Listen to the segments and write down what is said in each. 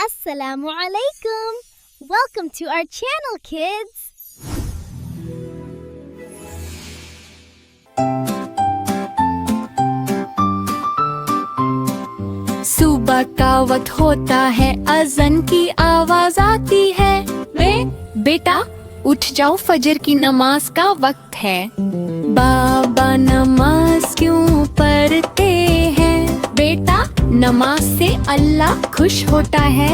Assalamu alaikum. Welcome to our channel, kids. सुबह का वक्त होता है, अज़न की आवाज आती है। बेटा उठ जाओ, फजर की नमाज का वक्त है। बाबा नमाज क्यों पढ़ते हैं? बेटा नमाज से अल्लाह खुश होता है।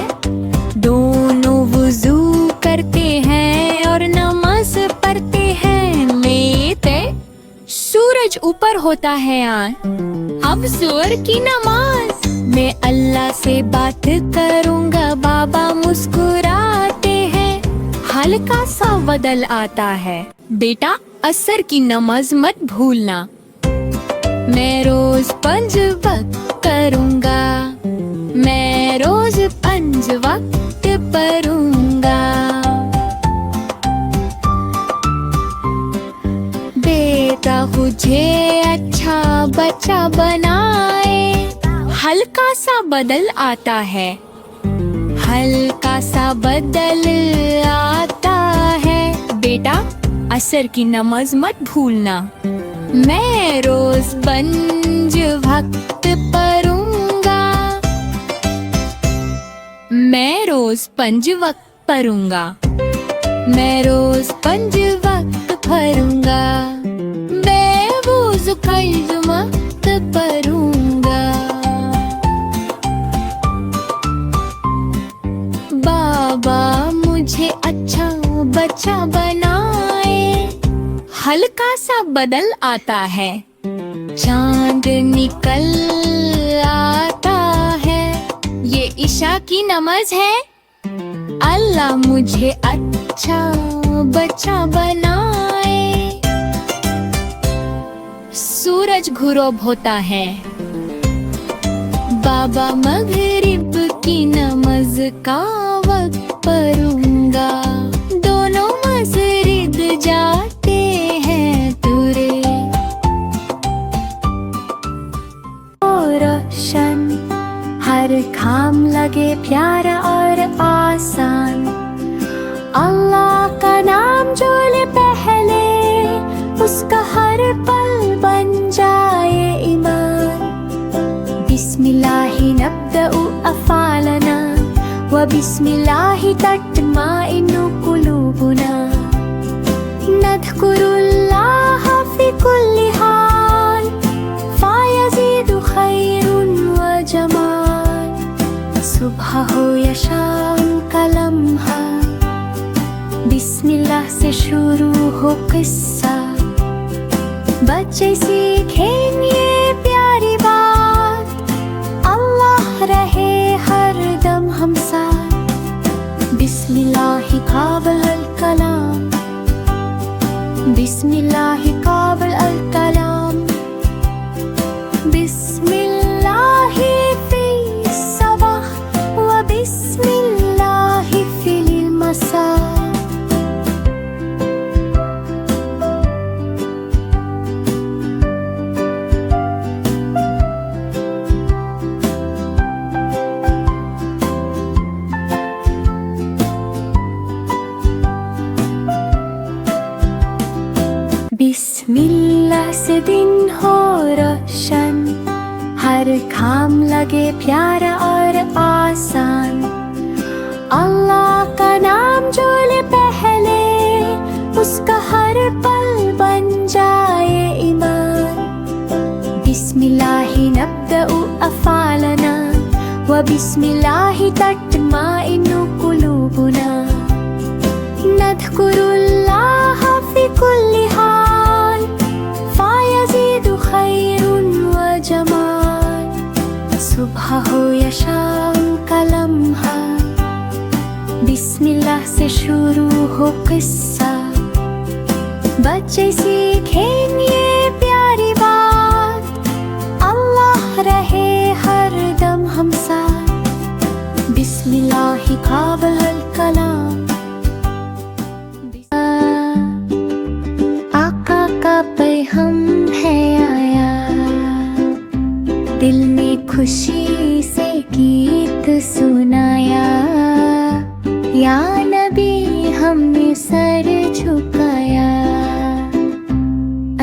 दोनों वुजू करते हैं और नमाज पढ़ते हैं। लेते सूरज ऊपर होता है अब जोर की नमाज। मैं अल्लाह से बात करूँगा, बाबा मुस्कुराते हैं। हल्का सा बदल आता है। बेटा असर की नमाज मत भूलना। मैं रोज 5 वक्त करूँगा। मैं रोज 5 वक्त पढ़ूंगा। बेटा मुझे अच्छा बच्चा बनाए। हल्का सा बदल आता है। हल्का सा बदल आता है। बेटा असर की नमाज मत भूलना। मैं रोज 5 वक्त पढ़ूंगा। मैं रोज 5 वक्त पढ़ूंगा। मैं रोज 5 वक्त पढ़ूंगा। बेवुज़ू 5 वक्त पढ़ूंगा। बाबा मुझे अच्छा बच्चा बनाए। हल्का सा बदल आता है। चांद निकल आता है। ये ईशा की नमाज है। अल्लाह मुझे अच्छा बच्चा बनाए। सूरज गुरूब होता है। बाबा मगरिब की नमाज का वक्त पढ़ूंगा। दोनों मस्जिद जाते हैं तुरे। रोशन हर काम लगे प्यारा और आसान। अल्लाह का नाम जो ले पहले, उसका हर पल बन जाए ईमान। बिस्मिल्लाहि नब्दउ अफ़ालना व बिस्मिल्लाहि तत्माइन्नु कुलूबुना। नज़्कुरुल्लाह फ़ी कुल्ली हाल फ़यज़ीदु खैरुन व जमाल। सुबह हो या शाम का लम्हा, बिस्मिल्लाह से शुरू हो किस्सा। बच्चे सीखें ये प्यारी बात, अल्लाह रहे हर दम हम साथ। बिस्मिल्लाहि क़ाबिल अल कलाम। बिस्मिल्लाहि क़ाबिल अल कलाम। बिस्मिल्लाहि फ़ी सबह व बिस्मिल्लाहि फ़िल मसा। बिस्मिल्लाह से दिन हो रोशन, हर काम लगे प्यारा और आसान। अल्लाह का नाम जो ले पहले, उसका हर पल बन जाए ईमान। बिस्मिल्लाहि नब्दउ अफ़ालना व बिस्मिल्लाहि तत्माइन्नु कुलूबुना। नज़्कुरुल्लाह फ़ी कुल्ली हाल फ़यज़ीदु खैरुन व जमाल। सुबह हो या शाम का लम्हा, बिस्मिल्लाह से शुरू हो किस्सा। बच्चे सीखें ये प्यारी बात, अल्लाह रहे हर दम हम साथ। बिस्मिल्लाहि क़ाबिल अल कलाम। आका का पैग़ाम है आया, दिल ने खुशी से गीत सुनाया। या नबी हमने सर झुकाया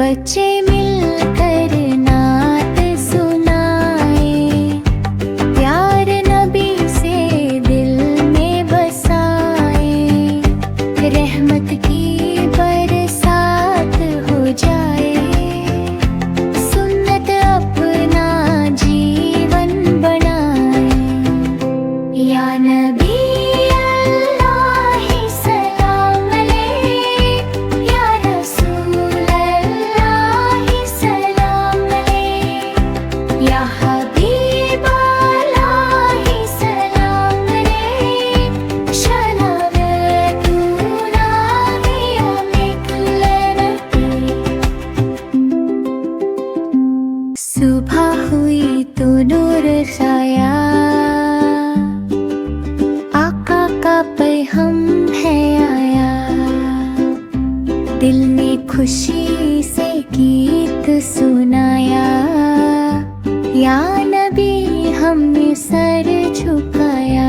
बच्चे मिलकर नात सुनाए प्यार नबी से दिल में बसाए रहमत की बरसात हो जाए सुन्नत अपना जीवन बनाए या नबी अल्लाह सलाम अलैक या रसूल अल्लाह सलाम अलैक या हबीब अल्लाह सलाम अलैक शलावतुना हिया मिकलनती सुबह हुई तो नूर छाया आका का पैगम है आया दिल ने खुशी से गीत सुनाया या नबी हमने सर झुकाया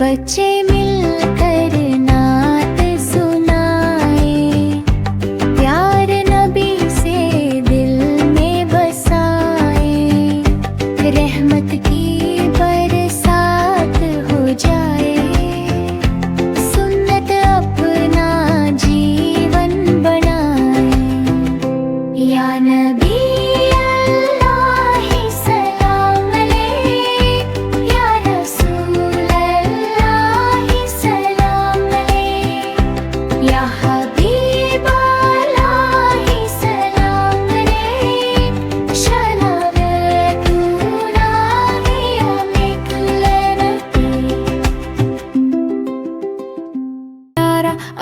बच्चे मिलकर नात सुनाए प्यार नबी से दिल में बसाए रहमत की बरसात हो जाए सुन्नत अपना जीवन बनाए या नबी अल्लाह सलाम अलैक या रसूल अल्लाह सलाम अलैक या हबीब अल्लाह सलाम अलैक शलावतुना हिया मिकलनती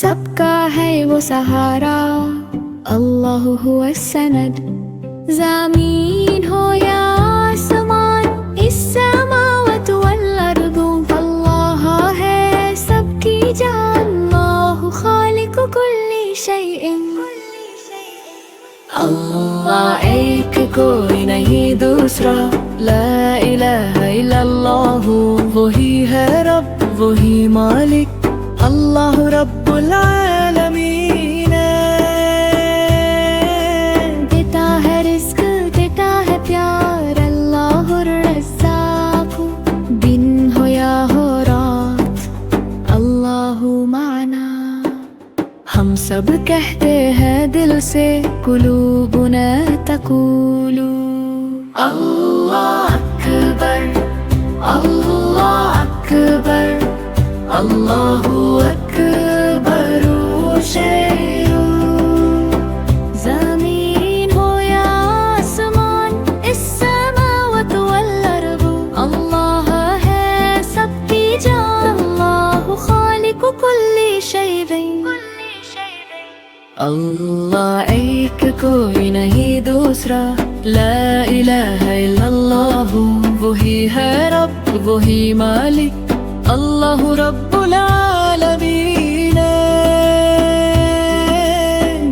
सबका है वो सहारा अल्लाह हुआ सनद ज़मीन हो या आसमान इस समावत वल अर्दु अल्लाह है सबकी जान अल्लाह खालिक कुल्ली शैइन अल्लाह एक कोई नहीं दूसरा ला इलाहा इल्लल्लाह वही है रब वही मालिक अल्लाह रब्बुल आलमीन देता है रिस्क देता है प्यार अल्लाह रज़्ज़ाक़ दिन हो या हो रात अल्लाह माना हम सब कहते हैं दिल से कुलूबुना तक़ूलु अल्लाह अकबर अल्लाह अकबर अल्लाहु अकबर शेरू ज़मीन हो या आसमान इस समावत वल अर्दु अल्लाह है सबकी जान अल्लाह खालिक कुल्ली शैइन अल्लाह एक कोई नहीं दूसरा ला इलाहा इल्लल्लाह वही है रब वही मालिक अल्लाह रब्बुल आलमीन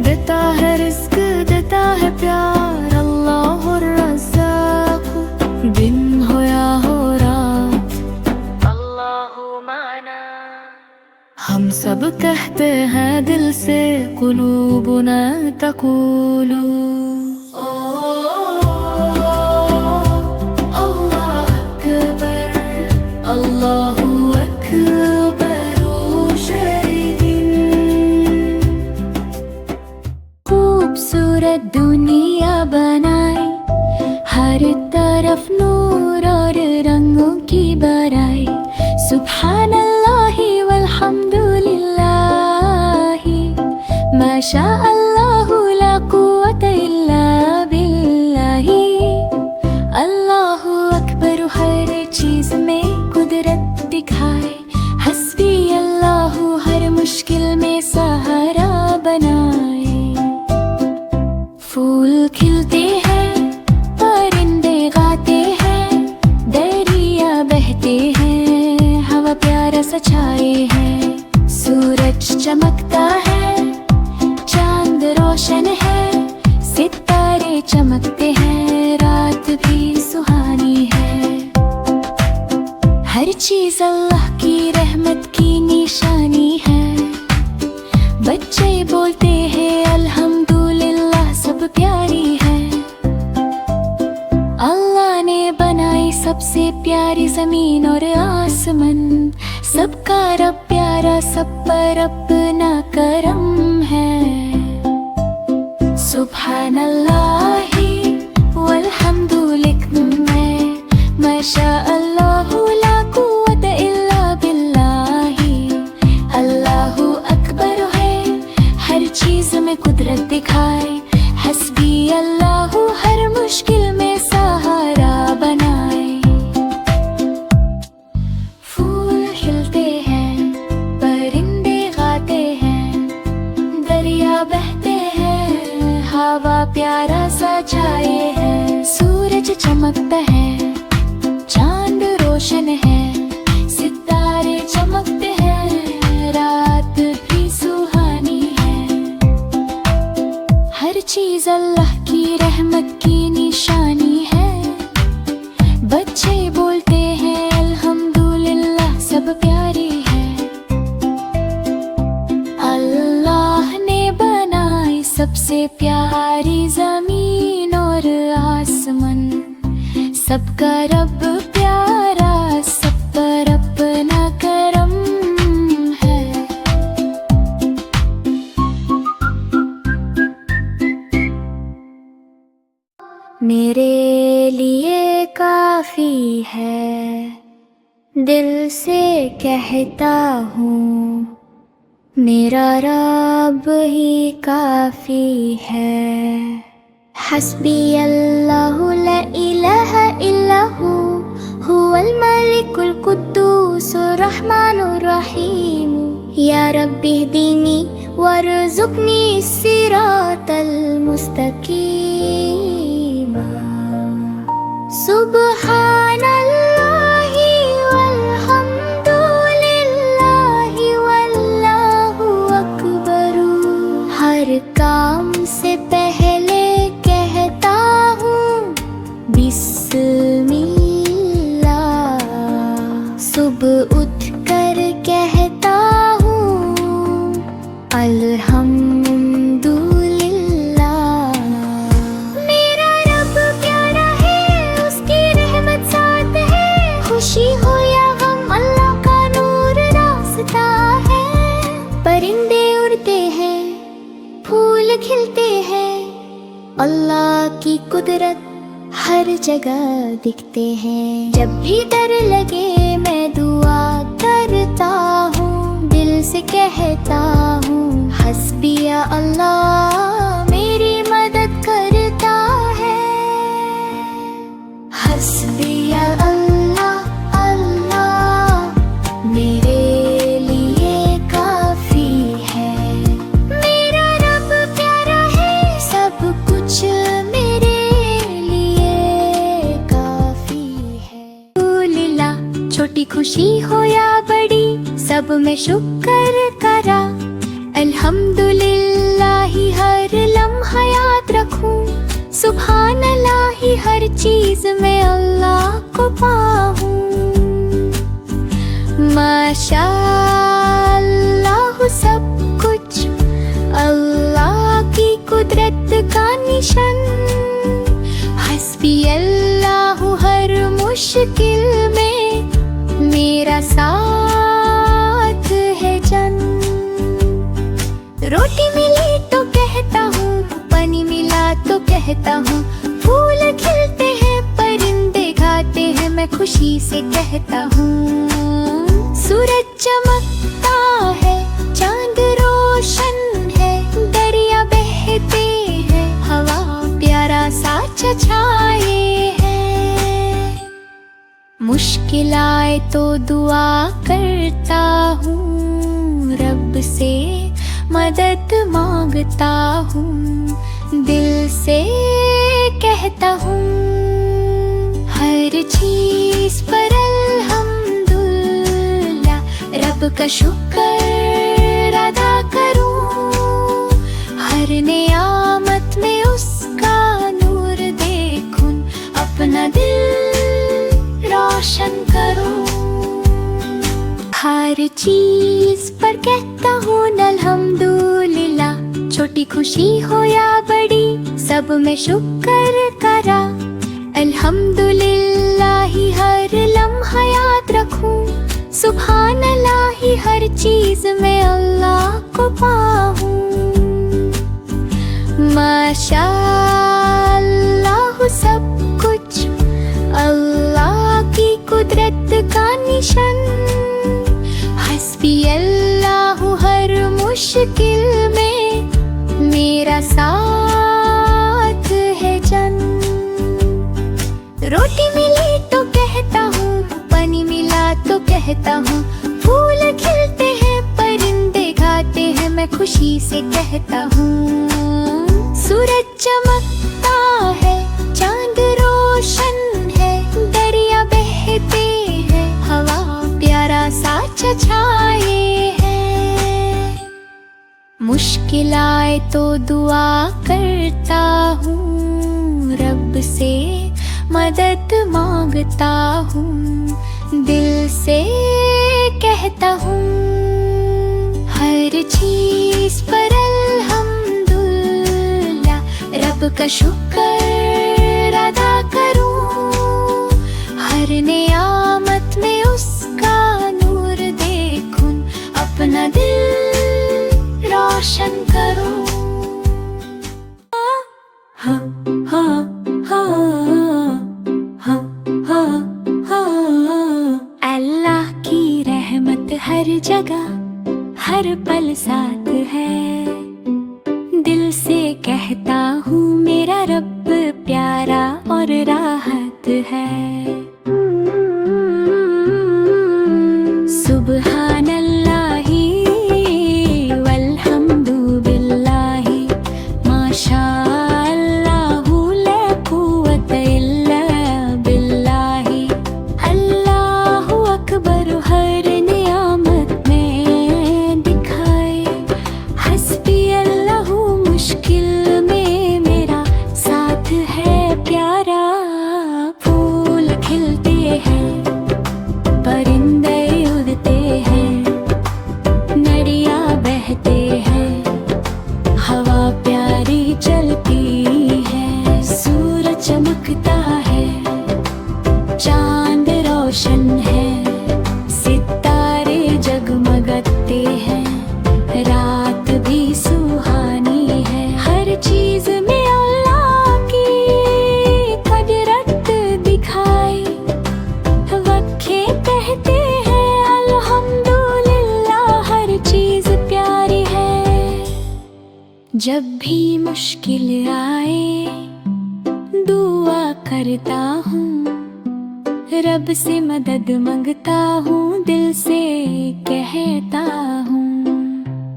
देता है रिस्क देता है प्यार अल्लाह रज़्ज़ाक़ दिन हो या हो रात अल्लाह माना हम सब कहते हैं दिल से कुलूबुना तक़ूलु अल्लाह अकबर अल्लाह अल्लाहु अकबर शरीदिन। खूबसूरत दुनिया बनाई, हर तरफ नूर और रंगों की बराई। सुब्हानल्लाहि वल्हम्दुलिल्लाहि माशा अल्लाहु ला कुव्वता इल्ला बिल्लाहि। अल्लाहु अकबर हर चीज में कुदरत दिखाए, हस्बी अल्लाहु हर मुश्किल में सहारा बनाए। फूल खिलते हैं, परिंदे गाते हैं, दरिया बहते हैं, हवा प्यारा सा छाए है। सूरज चमकता है, चांद रोशन है, सितारे चमकते हैं, रात भी सुहानी है। हर चीज अल्लाह की रहमत की निशानी है। बच्चे बोलते हैं अल्हम्दुलिल्लाह, सब प्यारी है। अल्लाह ने बनाई सबसे प्यारी जमीन और आसमान, सबका रब प्यारा, सब पर अपना करम है। सुब्हानल्लाहि वल्हम्दुलिल्लाह माशा अल्लाहु ला कुव्वता इल्ला बिल्लाहि। अल्लाहु अकबर है, हर चीज में कुदरत दिखाए, हस्बी अल्लाहु हर मुश्किल में सहारा बनाए। फूल खिलते हैं, परिंदे गाते हैं, दरिया बहते हैं, हवा प्यारा सा छाए है। सूरज चमकता है, चांद रोशन है, सितारे चमकते हैं, रात भी सुहानी है। हर चीज अल्लाह की रहमत की निशानी है। बच्चे बोलते हैं अल्हम्दुलिल्लाह, सब प्यारी है। अल्लाह ने बनाई सबसे प्यारी जमीन और आसमान, सबका रब प्यारा, सब पर अपना करम है। मेरे लिए काफी है, दिल से कहता हूँ, मेरा रब ही काफी है। हस्बी अल्लाहु ला इलाहा इल्ला हुवल मलिकुल कुद्दूसुर रहमानुर रहीम। या रब्बी इहदीनी वरज़ुक़नी सिरातल मुस्तक़ीम। सुब्हानल्लाहि वल्हम्दुलिल्लाहि वल्लाहु अकबर। हर काम से पहले कहता हूँ बिस्मिल्लाह। सुबह उठ कर कहता हूँ अल्हम्दुलिल्लाह। मेरा रब प्यारा है, उसकी रहमत साथ है, खुशी हो या गम अल्लाह का नूर रास्ता है। परिंदे उड़ते हैं, फूल खिलते हैं, अल्लाह की कुदरत हर जगह दिखते हैं। जब भी डर लगे मैं दुआ करता हूँ, दिल से कहता हूँ हस्बी अल्लाह मेरी मदद करता है। हस्बी अल्लाह अल्लाह मेरे लिए काफी है। मेरा रब प्यारा है, सब कुछ मेरे लिए काफी है। लीला छोटी खुशी हो या बड़ी, सब में शुक्र करा। अल्हम्दुलिल्लाह हर लम्हा याद रखूं। सुभानल्लाह हर चीज में अल्लाह को पाऊं। माशाअल्लाह सब कुछ अल्लाह की कुदरत का निशान। हस्बी अल्लाह हर मुश्किल में मेरा मेरा साथ है जन। रोटी मिली तो कहता हूँ, पानी मिला तो कहता हूँ, फूल खिलते हैं परिंदे गाते हैं, मैं खुशी से कहता हूँ। सूरज चमकता है, चांद रोशन है, दरिया बहते हैं, हवा प्यारा सा छछाए है। मुश्किल आए तो दुआ करता हूँ, रब से मदद मांगता हूँ, दिल से कहता हूँ। हर चीज पर अल्हम्दुलिल्लाह, रब का शुक्र अदा करूँ। हर नियामत में उसका नूर देखूं, अपना दिल रोशन करूँ। हर चीज पर कहता हूँ अल्हम्दुलिल्लाह, छोटी खुशी हो या बड़ी सब में शुक्र करा। अल्हम्दुलिल्लाह ही हर लम्हा याद रखूं, सुभान अल्लाह ही हर चीज में अल्लाह को पाऊं। माशा अल्लाह सब कुछ अल्लाह की कुदरत का निशान। हस्बी अल्लाह हर मुश्किल में मेरा साथ है जन। रोटी मिली तो कहता हूँ, पानी मिला तो कहता हूँ, फूल खिलते हैं परिंदे गाते हैं, मैं खुशी से कहता हूँ। सूरज चमकता है, चांद रोशन है, दरिया बहते हैं, हवा प्यारा सा छछाए है। मुश्किल आए तो दुआ करता हूँ, रब से मदद मांगता हूँ, दिल से कहता हूँ। हर चीज पर अल्हम्दुलिल्लाह, रब का शुक्र अदा करूँ। हर नियामत में उसका नूर देखूं, अपना दिल रोशन करूँ। हाँ हाँ अल्लाह की रहमत हर जगह हर पल साथ है। दिल से कहता हूँ मेरा रब प्यारा और राहत है। सुबहान अल्लाही वल्हम्दु बिल्लाही, माशा अल्लाहु ला कुव्वता इल्ला बिल्लाही। अल्लाहु अकबर हर नियामत में दिखाए। हस्बी अल्लाहु मुश्किल में मेरा साथ है प्यारा। फूल खिलते हैं, परिंदे उड़ते हैं, नदियाँ बहते हैं, हवा प्यारी चलती है। सूरज चमकता है, चांद रोशन है, सितारे जगमगाते हैं, रात भी सुहानी है। हर चीज में अल्लाह की कुदरत दिखाई। वक्खे कहते हैं अल्हम्दुलिल्लाह, हर चीज प्यारी है। जब भी मुश्किल आए दुआ करता हूँ, रब से मदद मांगता हूँ, दिल से कहता हूँ।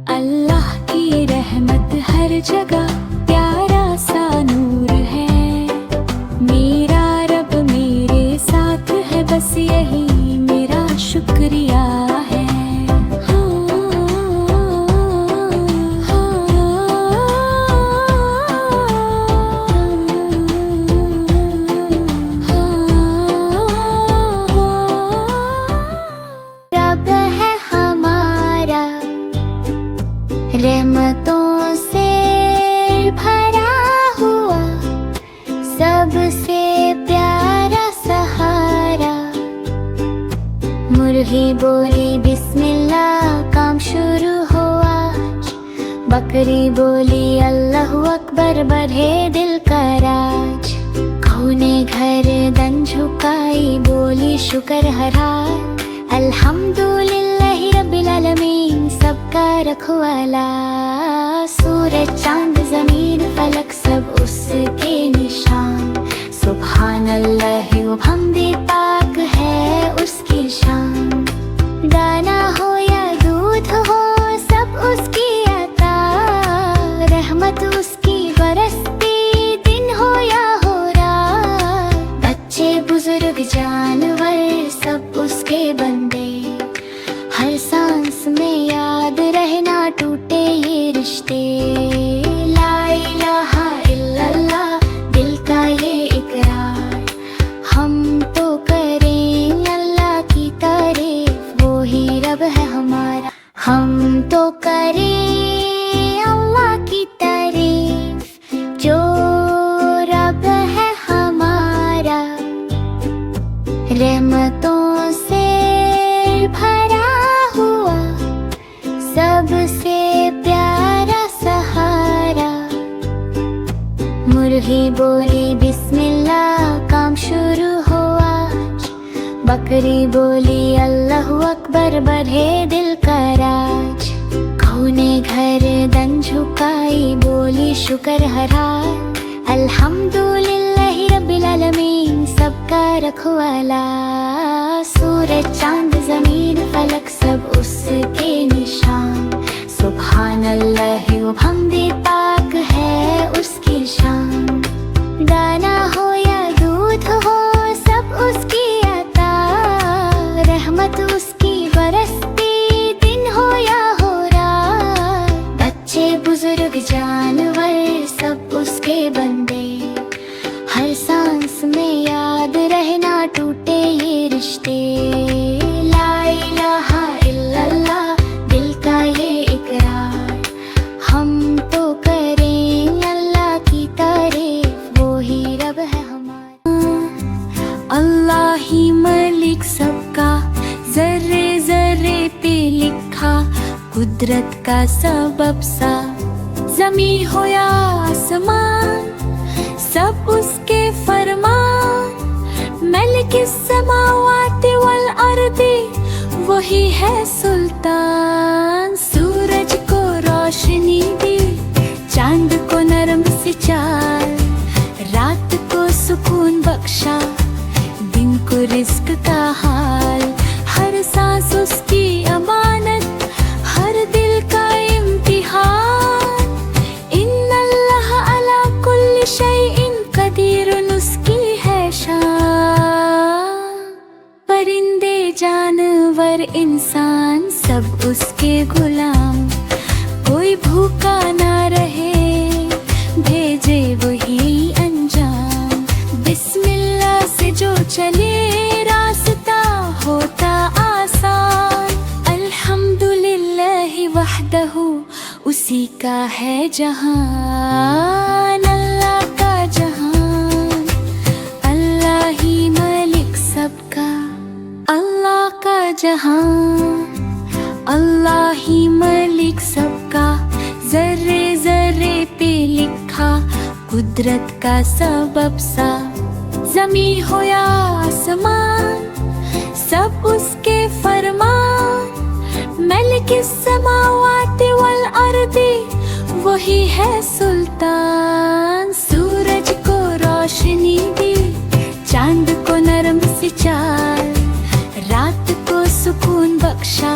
अल्लाह की रहमत हर जगह प्यारा सा नूर है। मेरा रब मेरे साथ है, बस यही मेरा शुक्रिया है। रब है हमारा, रहमतों से भरा हुआ, सबसे प्यारा सहारा। मुर्गी बोली बिस्मिल्लाह, काम शुरू हुआ। बकरी बोली अल्लाहु अकबर, बढ़े दिल का राज। गऊ ने गर्दन झुकाई, बोली शुक्र हरा। अल्हम्दुलिल्लाहि रब्बिल आलमीन, सबका रखवाला। सूरज चांद जमीन फलक सब उसके निशान। सुभान अल्लाह व हमदे, पाक है उसकी शान। दाना हो या दूध हो सब उसकी अता, रहमत उसकी बरसती दिन हो या हो रात। बच्चे बुजुर्ग जानवर सब उसके बंदे, हर सांस में याद रहना टूटे ये रिश्ते। ला इलाहा इल्लल्लाह, दिल का ये इकरार। हम तो करें अल्लाह की तारीफ, वो ही रब है हमारा। हम तो करें अल्लाह की तारीफ, जो रब है हमारा। रहमतों से भरा हुआ, सबसे प्यारा सहारा। मुर्गी बोली बिस्मिल्लाह, काम शुरू हुआ। बकरी बोली अल्लाहु अकबर, बढ़े दिल का राज। गऊ ने गर्दन झुकाई, बोली शुक्र हरा। अल्हम्दुलिल्लाहि रब्बिल आलमीन, सबका रखवाला। सूरज चांद जमीन फलक सब उसके निशान। सुभान अल्लाह व हमदे, पाक है उसकी शान। दाना हो या दूध हो सब उसकी अता, रहमत उसकी बरसती दिन हो या हो रात। बच्चे बुजुर्ग जानवर सब उसके बंदे, हर सांस में याद रहना टूटे ये रिश्ते। ला इलाहा इल्लल्लाह, दिल का ये इकरार। हम तो करें अल्लाह की तारीफ, वो ही रब है हमारा। अल्लाह ही मलिक सबका, जर्रे जर्रे पे लिखा। कुदरत का सबब सा, जमी हो या आसमान, सब उसके फरमान। मलिक समावाति वल अर्दी, वही है सुल्तान। सूरज को रोशनी दी, चांद को नरम सी चाल। रात को सुकून बख्शा, दिन को रिस्क का हाल। हर सांस उसकी अमानत, हर दिल का इम्तिहान। इन्नल्लाह अला कुल्ली शैइन कदीरुन, उसकी है शान। परिंदे जानवर इंसान सब उसके गुलाम। कोई भूखा ना रहे, भेजे वही अंजाम। बिस्मिल्लाह से जो चले, रास्ता होता आसान। अल्हम्दुलिल्लाहि वहदहु, उसी का है जहान। अल्लाह का जहान, अल्लाह ही मलिक सबका। अल्लाह का जहान, अल्लाह ही मलिक सबका। जर्रे जर्रे पे लिखा, कुदरत का सबब सा। जमी हो या आसमान, सब उसके फरमान। मलिक समावाति वल अर्दी, वही है सुल्तान। सूरज को रोशनी दी, चांद को नरम सी चाल। रात को सुकून बख्शा,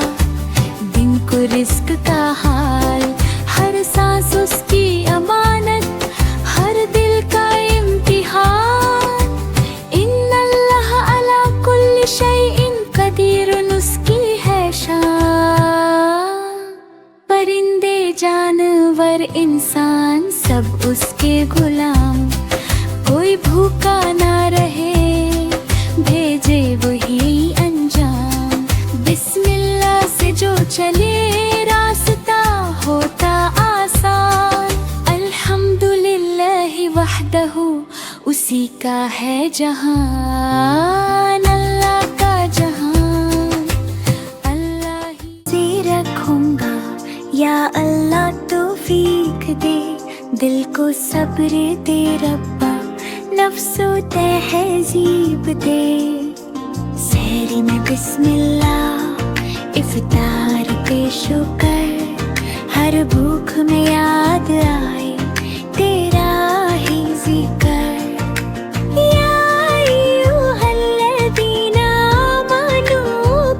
दिन को रिस्क का हाल। हर सांस उसकी अमानत, हर दिल का इम्तिहान। इन्नल्लाह अला कुल्ली शैइन कदीरुन, उसकी है शान। परिंदे जानवर इंसान सब उसके गुलाम। कोई भूखा ना रहे, भेजे वही अंजाम। बिस्मिल्लाह से जो चले, रास्ता होता आसान। अल्हम्दुलिल्लाहि वहदहु, उसी का है जहान। अल्लाह का जहान, दे, दिल को सब्र दे रब्बा, नफ्सो तहजीब दे। सहरी में बिस्मिल्लाह, इफ्तार पे शुक्र, हर भूख में याद आए तेरा ही जिक्र। या अय्युहल्लज़ीना आमनू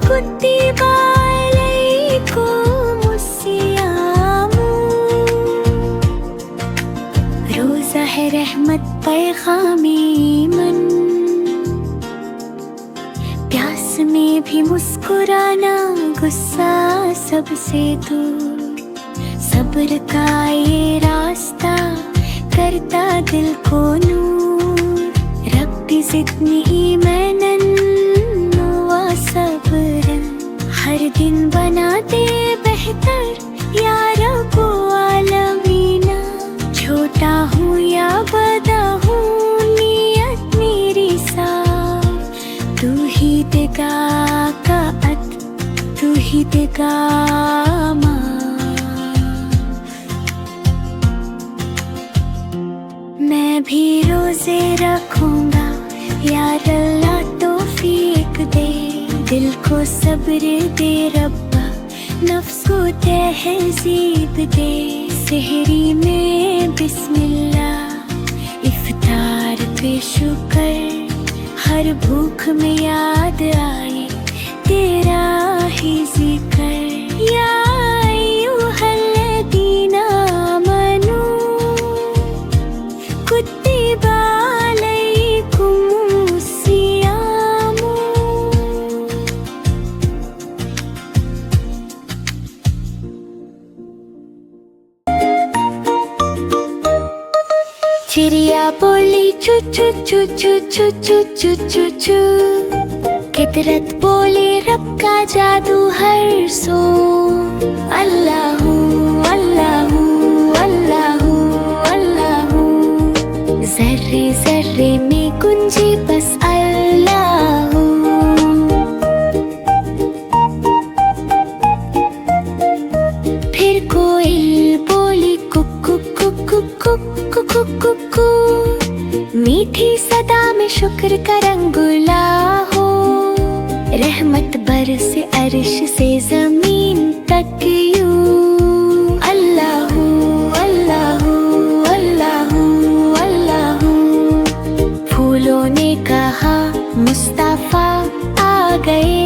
कुतिबा अलैकुमुस्सियामु। रोज़ा है रहमत पैगामे मन, प्यास में भी मुस्कुराना, गुस्सा सबसे दूर। सब्र का ये रास्ता करता दिल को नूर। रब्बी ज़िदनी ईमानन व सब्रन, हर दिन बनाते बेहतर या रब्बो आलमीना। छोटा हूँ या बड़ा हूँ, नियत मेरी साफ, तू ही देगा कात, तू ही देगा माफ। मैं भी रोजे रखूंगा, यार अल्लाह तौफीक दे। दिल को सब्र दे रब्बा, नफ्स को तहजीब दे। सहरी में बिस्मिल्लाह, इफ्तार पे शुक्र, हर भूख में याद आए तेरा ही जिक्र। या अय्युहल्लज़ीना आमनू कुतिबा अलैकुमुस्सियामु। चिड़िया बोली चू चू चू चू चू चू चू चू चू। फितरत बोली रब का जादू हर सो। अल्लाहू अल्लाहू अल्लाहू अल्लाहू, ज़र्रे ज़र्रे में गुंजे बस अल्लाहू। फिर कोयल बोली कुकु कुकु कुकु कुकु कु। मीठी सदा में शुक्र का रंगुला हो, रहमत बरसे अर्श से जमीन तक यूं। अल्लाहू अल्लाहू अल्लाहू अल्लाहू। फूलों ने कहा मुस्तफा आ गए,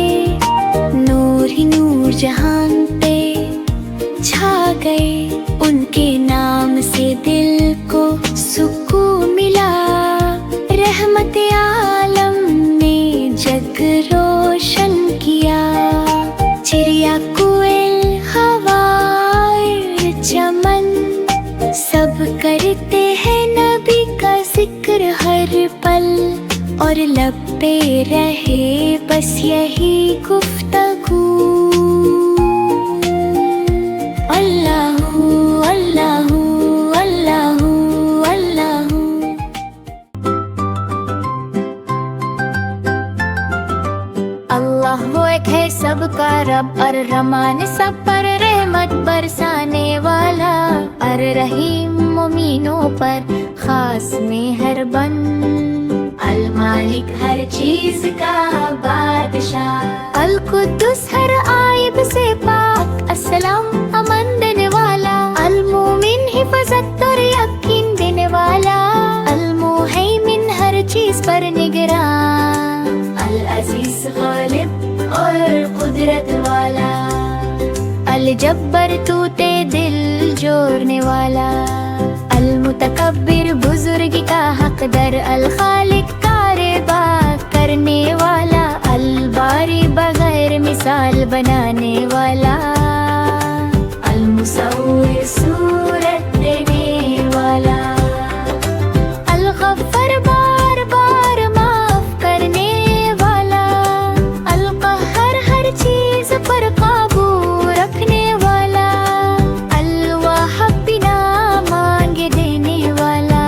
नूर ही नूर जहान पे छा गए। उनके नाम से दिल को सुकून मिला, रहमत आलम ने जग रोशन किया। चिड़िया कोयल हवा चमन, सब करते हैं नबी का जिक्र हर पल। और लब पे रहे बस यही गुफ्तगू। अल्लाहू अल्लाहू अल्लाहू अल्लाहू। अल्लाह वो एक है सबका रब, और रहमान सब पर रहमत बरसाने वाला। और रहीम मोमिनों पर खास मेहरबान। अल मालिक हर चीज का बादशाह। अल कुद्दुस हर आयब से पाक, अस्सलाम अमन देने वाला। अल मोमिन हिफाजत और यकीन देने वाला। अल मुहैमिन हर चीज पर निगरान। अल अजीज गालिब और कुदरत वाला। अल जब्बर तूते दिल जोड़ने वाला। अल मुतकब्बिर बुजुर्ग का हकदर। अल खालिक कारेबा करने वाला। अल बारी बगैर मिसाल बनाने वाला। अल मुसव्विर सूरत देने वाला। अल गफ्फार बार बार माफ करने वाला। अल कहर हर चीज पर काबू रखने वाला। अल वाहब बिना मांगे देने वाला।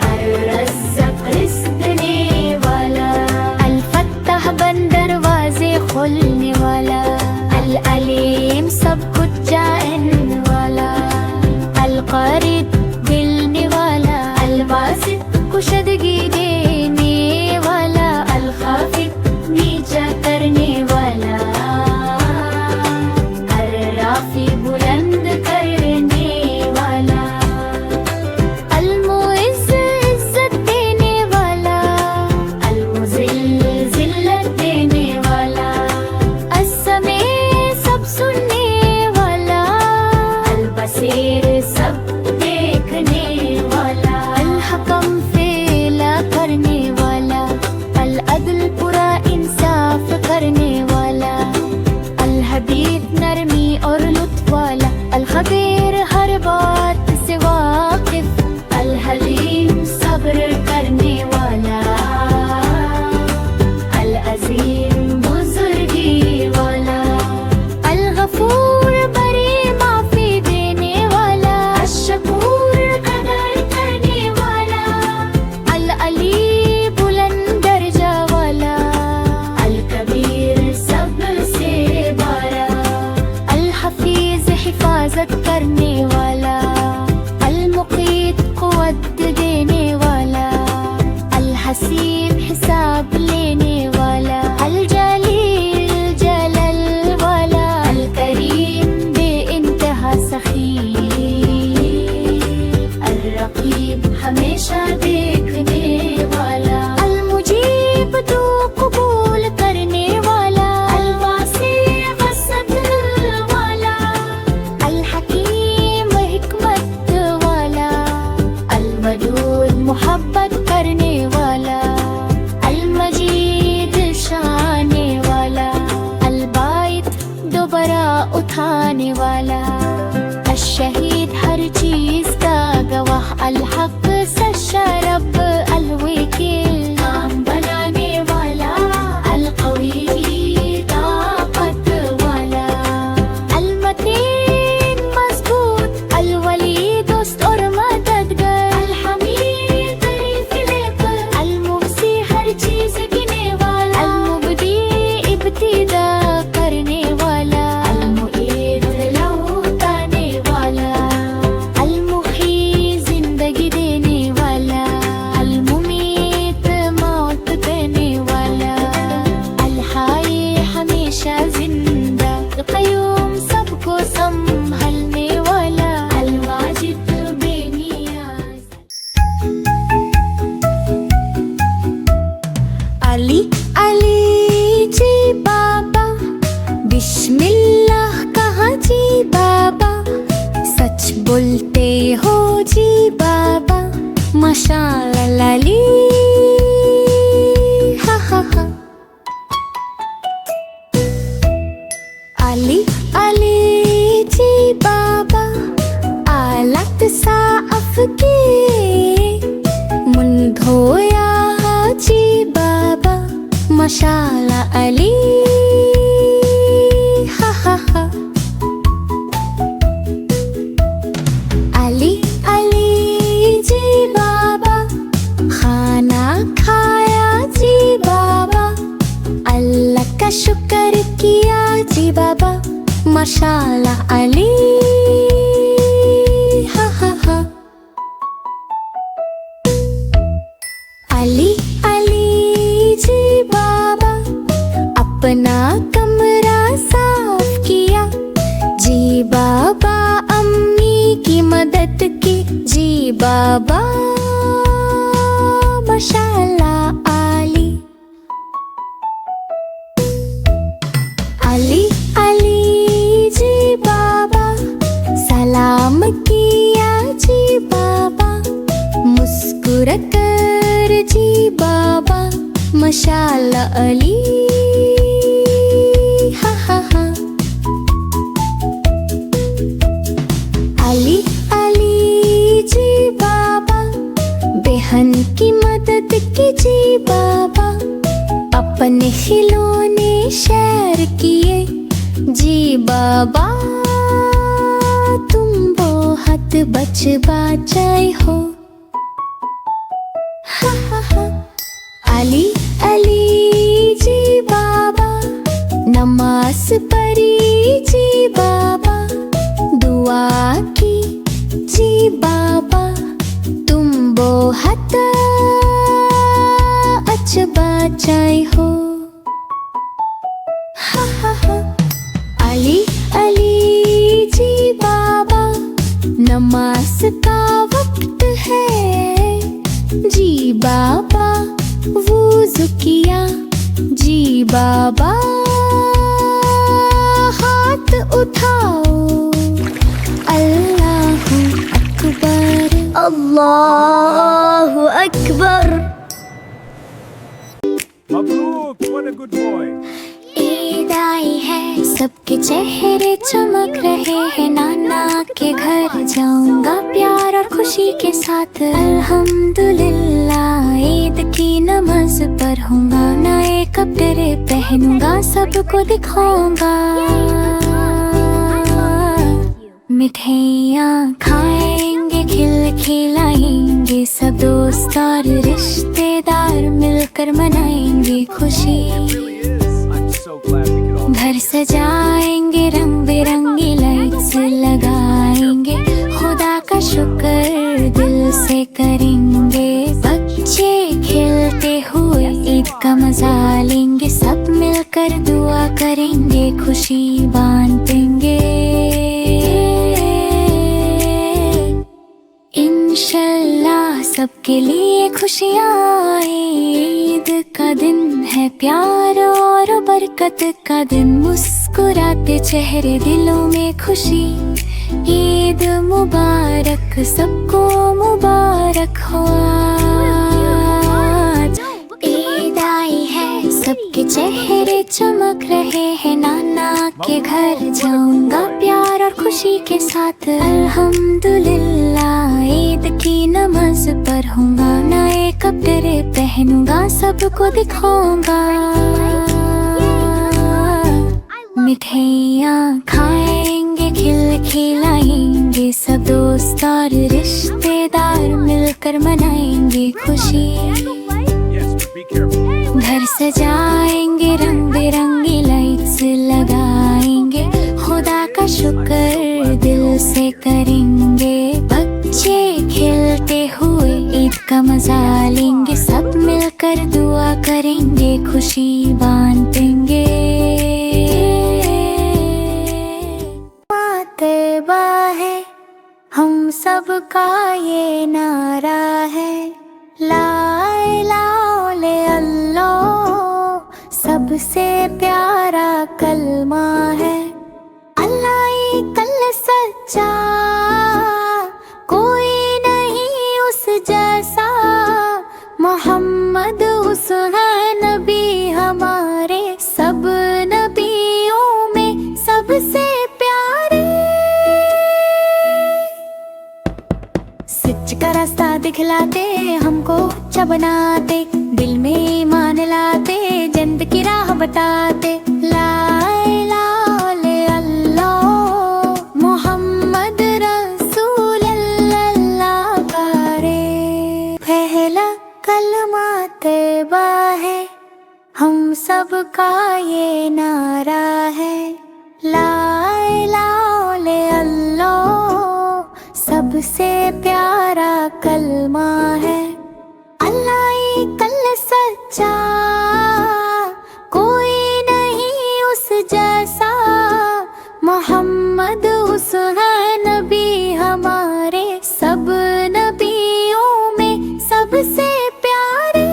अल रज़्ज़ाक़ रिज़्क़ देने वाला। अल फत्ताह बंद दरवाजे खोलने वाला। अल अलीम सब कुछ जानने वाला। मुतक़रिब मिलने वाला, अल-वासित कुशदगी देने वाला, अल-खाफिद नीचा करने वाला, अर्राफी बुलंद करने वाला, अल-मुइज़्ज़ इज़्ज़त देने वाला, अल-मुज़िल्ल ज़िल्लत देने वाला, अस-समी सब सुनने वाला, अल-बसीर सब देखने वाला, अल-हकम फ़ैसला करने वाला, अल-अदल पूरा इंसाफ करने वाला, अल-हदीद नरमी और लुत्फ़ वाला, अल-खबीर हर बात से वाकिफ़, अल-हलीम सब्र करने वाला, अल-अज़ीम बुज़ुर्गी वाला, अल-गफ़ूर बड़ी माफ़ी देने वाला, अश-शकूर कदर करने वाला, अल-अली बुलंद दर्जा वाला, अल-कबीर सबसे बड़ा, अल-हफ़ीज़ हिफ़ाज़त करने वाला, अल-मुक़ीत क़ुव्वत देने वाला, अल-हसीब हिसाब लेने वाला, अल-जलील जलल वाला, अल-करीम बेइंतहा सख़ी, अल-रक़ीब हमेशा देखने वाला, अल-मुजीब तो कबूल करने वाला, अल-वासी' वसअत वाला, अल-हकीम हिकमत वाला, अल-वदूद मोहब्बत करने वाला, अल-मजीद शाने वाला, अल-बाइत दोबारा उठाने वाला, अश-शहीद हर चीज़ का गवाह, अल-हक़ सच्चा-रब, अल-वकील काम बनाने वाला, अल-क़वी ताक़त वाला, अल-मतीन मज़बूत, अल-वली दोस्त और मददगार, अल-हमीद तारीफ़ लेकर, अल-मुहसी हर चीज़ गिने वाला, अल-मुबदी इब्तिदा करने वाला, अल-मुईद लौटाने वाला, अल-मुही ज़िंदगी देने वाला, अल-मुमीत मौत देने वाला, अल-हाई हमेशा जिंदा, अल-क़य्यूम सबको संभलने वाला, अल-वाजिद बेनियाज़। अली अली जी बाबा, बिस्मिल्लाह कहा जी बाबा, सच बोलते हो जी बाबा, माशाअल्लाह अली, हा हा हा। अली अली जी बाबा, आलत साफ किए, मुन धोया जी बाबा, माशाअल्लाह अली, हा हा हा। अली अली जी बाबा, खाना खाया जी बाबा, अल्लाह का शुक्र किया जी बाबा, माशाअल्लाह अली, हा हा हा। अली अली जी बाबा, अपना कमरा साफ किया जी बाबा, अम्मी की मदद की जी बाबा, माशाअल्लाह अली। अली अली जी बाबा, सलाम किया जी बाबा, मुस्कुरा कर जी बाबा, माशाअल्लाह अली, हा हा हा। अली अली जी बाबा, बहन की मदद की जी बाबा, अपने खिलौने शेयर किए जी बाबा, तुम बहुत बच बचाए हो, हा हा हा। अली अली जी बाबा, नमाज पढ़ी जी बाबा, दुआ की जी सच्चाई हो। हा हा हा। अली अली जी बाबा, नमाज का वक्त है। जी बाबा वुज़ू किया, जी बाबा हाथ उठाओ। अल्लाहु अकबर, अल्लाहु Akbar. Mabruk, what a good boy. Eid आई है, सबके चेहरे चमक रहे हैं। नाना के घर जाऊंगा प्यार और खुशी के साथ। अल्हम्दुलिल्लाह, ईद की नमाज पढ़ूंगा, नए कपड़े पहनूंगा, सबको दिखाऊंगा। मिठाइयाँ खाएंगे, खिलाएंगे, सब दोस्त और रिश्तेदार मिलकर मनाएंगे खुशी। I'm so glad we could all. घर सजाएंगे, रंग बिरंगी लाइट्स लगाएंगे, खुदा का शुक्र दिल से करेंगे। बच्चे खेलते हुए ईद का मजा लेंगे, सब मिलकर दुआ करेंगे, खुशी बांटेंगे। इंशाल्लाह सबके लिए खुशियाँ आए। ईद का दिन है प्यार और बरकत का दिन, मुस्कुराते चेहरे दिलों में खुशी। ईद मुबारक, सबको मुबारक हो आज। ईद आई है, सबके चेहरे चमक रहे हैं। नाना के घर जाऊंगा प्यार और खुशी के साथ। अल्हम्दुलिल्लाह, ईद की नमाज पढ़ूंगा, नए कपड़े पहनूंगा, सबको दिखाऊंगा। मिठाइयाँ खाएंगे, खिलाएंगे, सब दोस्त और रिश्तेदार मिलकर मनाएंगे खुशी। Yes, but be careful. घर सजाएंगे, रंग बिरंगी लाइट्स लगाएंगे, खुदा का शुक्र दिल से करेंगे। बच्चे खेलते हुए ईद का मजा लेंगे, सब मिलकर दुआ करेंगे, खुशी बांटेंगे। तैबा है, हम सबका ये नारा है। ला इलाहा इल्लल्लाह, सबसे प्यारा कलमा है। अल्लाह एक अल्लाह सच्चा, कोई नहीं उस जैसा। मोहम्मद उस है नबी हमारे, सब नबियों में सबसे प्यारे। सच का रास्ता दिखलाते, हमको अच्छा बनाते, दिल में ईमान लाते, जन्नत की राह बताते। ला इलाहा इल्लल्लाह, मोहम्मद रसूल अल्लाह करे। पहला कलमा तैबा है, हम सबका ये नारा है। ला इलाहा इल्लल्लाह, सबसे प्यारा कलमा है। अल्लाह एक अल्लाह सच्चा, कोई नहीं उस जैसा। मोहम्मद उस है नबी हमारे, सब नबियों में सबसे प्यारे।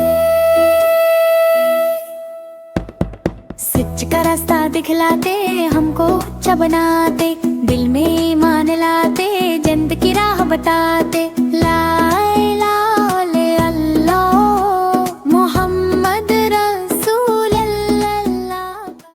सच का रास्ता दिखलाते, हमको अच्छा बनाते, दिल में ईमान लाते, जन्नत की राह बताते। ला